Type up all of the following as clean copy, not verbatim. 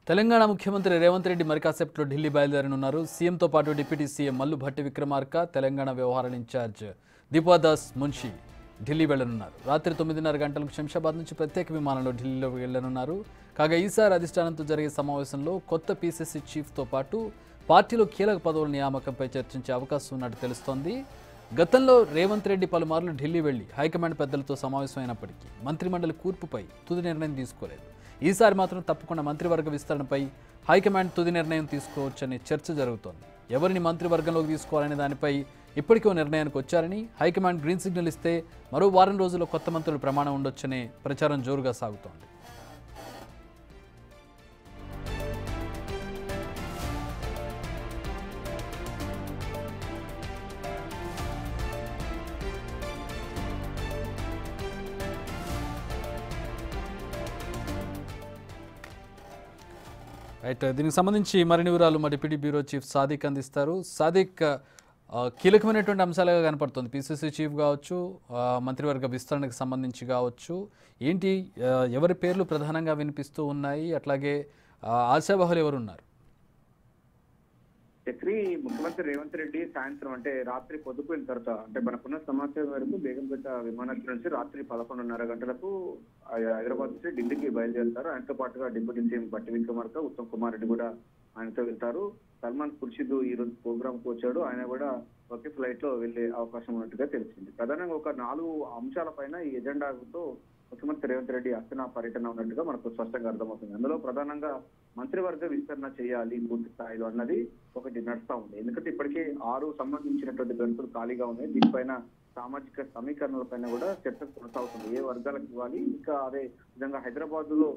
తెలంగాణ ముఖ్యమంత్రి రేవంత్ రెడ్డి మరి కాసేపట్లో ఢిల్లీ బయలుదేరనున్నారు. సీఎంతో పాటు డిప్యూటీ సీఎం మల్లు భట్టి విక్రమార్క, తెలంగాణ వ్యవహారాల ఇన్ఛార్జ్ దీపాదాస్ మున్షి ఢిల్లీ వెళ్లనున్నారు. రాత్రి 9:30 గంటలకు శంషాబాద్ నుంచి ప్రత్యేక విమానంలో ఢిల్లీలో వెళ్లనున్నారు. కాగా ఈసారి అధిష్టానంతో జరిగే సమావేశంలో కొత్త పీసీసీ చీఫ్తో పాటు పార్టీలో కీలక పదవుల నియామకంపై చర్చించే అవకాశం ఉన్నట్టు తెలుస్తోంది. గతంలో రేవంత్ రెడ్డి పలుమార్లు ఢిల్లీ వెళ్లి హైకమాండ్ పెద్దలతో సమావేశమైనప్పటికీ మంత్రిమండలి కూర్పుపై తుది నిర్ణయం తీసుకోలేదు. ఈసారి మాత్రం తప్పకుండా మంత్రివర్గ విస్తరణపై హైకమాండ్ తుది నిర్ణయం తీసుకోవచ్చనే చర్చ జరుగుతోంది. ఎవరిని మంత్రివర్గంలోకి తీసుకోవాలనే దానిపై ఇప్పటికీ నిర్ణయానికి వచ్చారని, హైకమాండ్ గ్రీన్ సిగ్నల్ ఇస్తే మరో వారం రోజుల్లో కొత్త మంత్రుల ప్రమాణం ఉండొచ్చనే ప్రచారం జోరుగా సాగుతోంది. రైట్, దీనికి సంబంధించి మరిన్ని వివరాలు మా డిప్యూటీ బ్యూరో చీఫ్ సాదిక్ అందిస్తారు. సాదిక్, కీలకమైనటువంటి అంశాలుగా కనపడుతుంది. పీసీసీ చీఫ్ కావచ్చు, మంత్రివర్గ విస్తరణకు సంబంధించి కావచ్చు, ఏంటి ఎవరి పేర్లు ప్రధానంగా వినిపిస్తూ ఉన్నాయి, అట్లాగే ఆశావహులు ఎవరున్నారు? చక్రి, ముఖ్యమంత్రి రేవంత్ రెడ్డి సాయంత్రం అంటే రాత్రి పొద్దుపోయిన తర్వాత అంటే మనకున్న సమాచారం మేరకు బేగంపేట విమానాశ్రయం నుంచి రాత్రి 11:30 గంటలకు హైదరాబాద్ నుంచి ఢిల్లీకి బయలుదేరుతారు. ఆయనతో పాటుగా డిప్యూటీ సీఎం భట్టి విక్రమార్క, ఉత్తమ్ కుమార్ రెడ్డి కూడా ఆయనతో వెళ్తారు. సల్మాన్ ఖుర్షిద్ ఈ రోజు ప్రోగ్రామ్ కు వచ్చాడు. ఆయన కూడా ఒకే ఫ్లైట్ లో వెళ్లే అవకాశం ఉన్నట్టుగా తెలిసింది. ప్రధానంగా ఒక 4 అంశాల పైన ఈ ఎజెండాతో ముఖ్యమంత్రి రేవంత్ రెడ్డి అస్తనా పర్యటన ఉన్నట్టుగా మనకు స్పష్టంగా అర్థమవుతుంది. అందులో ప్రధానంగా మంత్రివర్గ విస్తరణ చేయాలి పూర్తి స్థాయిలో అన్నది ఒకటి నడుస్తా ఉంది. ఎందుకంటే ఇప్పటికే 6 సంబంధించినటువంటి గంటలు ఖాళీగా ఉన్నాయి. దీనిపైన సామాజిక సమీకరణల పైన కూడా చర్చ కొనసాగుతుంది. ఏ వర్గాలకు ఇవ్వాలి, ఇంకా అదే విధంగా హైదరాబాద్ లో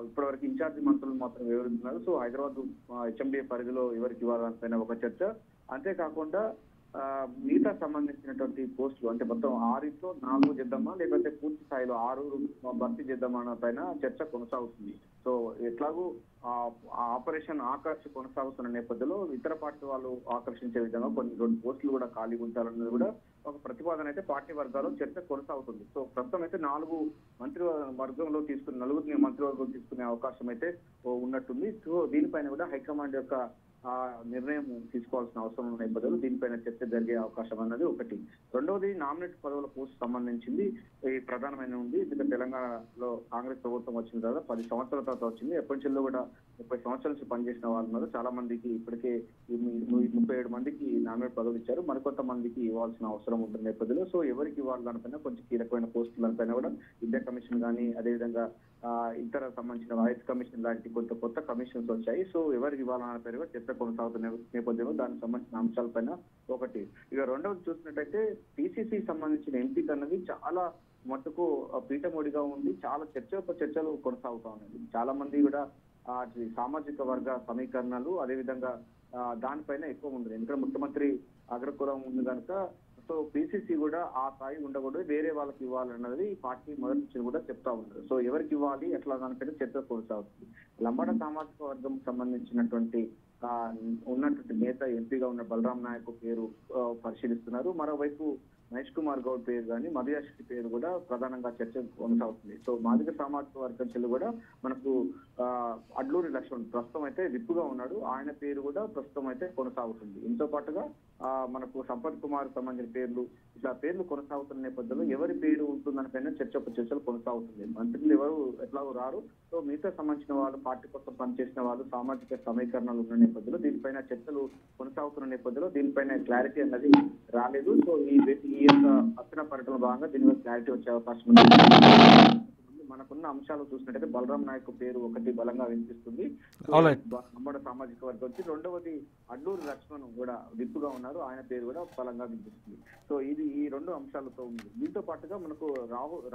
ఇప్పటివరకు ఇన్ఛార్జి మంత్రులు మాత్రం వివరిస్తున్నారు. సో హైదరాబాద్ హెచ్ఎండిఏ పరిధిలో ఎవరికి ఇవ్వాలనిపైన ఒక చర్చ. అంతేకాకుండా మిగతా సంబంధించినటువంటి పోస్టులు అంటే మొత్తం 6లో 4 చేద్దామా, లేకపోతే పూర్తి స్థాయిలో 6 భర్తీ చేద్దామా అన్న పైన చర్చ కొనసాగుతుంది. సో ఎట్లాగూ ఆపరేషన్ ఆకర్ష్ కొనసాగుతున్న నేపథ్యంలో ఇతర పార్టీ వాళ్ళు ఆకర్షించే విధంగా కొన్ని 2 పోస్టులు కూడా ఖాళీ ఉంచాలన్నది కూడా ఒక ప్రతిపాదన అయితే పార్టీ వర్గాల్లో చర్చ కొనసాగుతుంది. సో ప్రస్తుతం అయితే 4 మంత్రివర్గంలో తీసుకుని 4 మంత్రివర్గంలో తీసుకునే అవకాశం అయితే ఉన్నట్టుంది. సో దీనిపైన కూడా హైకమాండ్ యొక్క నిర్ణయం తీసుకోవాల్సిన అవసరం ఉన్న నేపథ్యంలో దీనిపైన చర్చ జరిగే అవకాశం అన్నది ఒకటి. రెండవది, నామినేట్ పదవుల పోస్ట్ సంబంధించింది ఈ ప్రధానమైన ఉంది. ఎందుకంటే తెలంగాణలో కాంగ్రెస్ ప్రభుత్వం వచ్చిన తర్వాత 10 సంవత్సరాల తర్వాత వచ్చింది. ఎప్పటి నుంచో కూడా 30 సంవత్సరాల నుంచి పనిచేసిన వాళ్ళు ఉన్నారు. చాలా మందికి ఇప్పటికే 37 మందికి నామినేట్ పదవులు ఇచ్చారు. మరికొంత మందికి ఇవ్వాల్సిన అవసరం ఉంటుంది నేపథ్యంలో సో ఎవరికి ఇవ్వాలి దానిపైన కొంచెం కీలకమైన పోస్టులపైన కూడా విద్యా కమిషన్ కానీ, అదేవిధంగా ఇతర సంబంధించిన వాయిస్ కమిషన్ లాంటి కొత్త కమిషన్స్ వచ్చాయి. సో ఎవరికి ఇవ్వాలన్న పేరు చర్చ కొనసాగుతున్న నేపథ్యంలో దానికి సంబంధించిన అంశాలపైన ఒకటి. ఇక రెండవది చూసినట్టయితే పిసిసి సంబంధించిన ఎంపిక అన్నది చాలా మట్టుకు పీఠమొడిగా ఉంది. చాలా చర్చలు కొనసాగుతా ఉన్నాయి. చాలా మంది కూడా సామాజిక వర్గ సమీకరణలు అదేవిధంగా దానిపైన ఎక్కువ ఉంది. ఎందుకంటే ముఖ్యమంత్రి అగ్రకులం ఉంది కనుక సో పిసిసి కూడా ఆ స్థాయి ఉండకూడదు, వేరే వాళ్ళకి ఇవ్వాలన్నది పార్టీ మొదటి నుంచి కూడా చెప్తా ఉంటారు. సో ఎవరికి ఇవ్వాలి ఎట్లా దానిపైన చర్చ కొనసాగుతుంది. లంబాడ సామాజిక వర్గం సంబంధించినటువంటి ఉన్నటువంటి నేత ఎంపీగా ఉన్న బలరాం నాయక్ పేరు పరిశీలిస్తున్నారు. మరోవైపు మహేష్ కుమార్ గౌడ్ పేరు కానీ, మధుయాష్కి పేరు కూడా ప్రధానంగా చర్చ కొనసాగుతుంది. సో మాదిగ సామాజిక వర్గం చెల్లు కూడా మనకు అడ్లూరి లక్ష్మణ్ ప్రస్తుతం అయితే విప్పుగా ఉన్నాడు. ఆయన పేరు కూడా ప్రస్తుతం అయితే కొనసాగుతుంది. ఇంతో పాటుగా మనకు సంపత్ కుమార్ సంబంధించిన పేర్లు ఇట్లా పేర్లు కొనసాగుతున్న నేపథ్యంలో ఎవరి పేరు ఉంటుందని పైన చర్చలు కొనసాగుతుంది. మంత్రులు ఎవరు ఎట్లాగో రారు. సో మిగతా సంబంధించిన వాళ్ళు, పార్టీ కోసం పనిచేసిన వాళ్ళు, సామాజిక సమీకరణలు ఉన్న నేపథ్యంలో దీనిపైన చర్చలు కొనసాగుతున్న నేపథ్యంలో దీనిపైన క్లారిటీ అన్నది రాలేదు. సో ఈ యొక్క అత్తన పర్యటన భాగంగా దీని మీద క్లారిటీ వచ్చే అవకాశం ఉంది. మనకున్న అంశాలు చూసినట్టయితే బలరాం నాయక్ పేరు ఒకటి బలంగా వినిపిస్తుంది, నంబడ సామాజిక వర్గం వచ్చి. రెండవది అడ్లూరి లక్ష్మణ్ కూడా విప్పుగా ఉన్నారు, ఆయన పేరు కూడా బలంగా వినిపిస్తుంది. సో ఇది ఈ 2 అంశాలతో ఉంది. దీంతో పాటుగా మనకు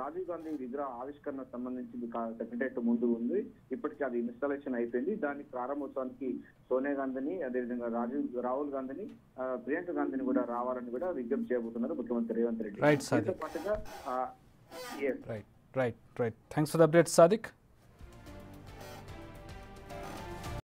రాజీవ్ గాంధీ విగ్రహ ఆవిష్కరణ సంబంధించింది సెక్రటరియట్ ముందు ఉంది. ఇప్పటికీ అది ఇన్స్టాలేషన్ అయిపోయింది. దాని ప్రారంభోత్సవానికి సోనియా గాంధీని, అదేవిధంగా రాహుల్ గాంధీని, ప్రియాంక గాంధీని కూడా రావాలని కూడా విజ్ఞప్తి చేయబోతున్నారు ముఖ్యమంత్రి రేవంత్ రెడ్డి. దీంతో పాటుగా Right. Thanks for the update, Sadiq.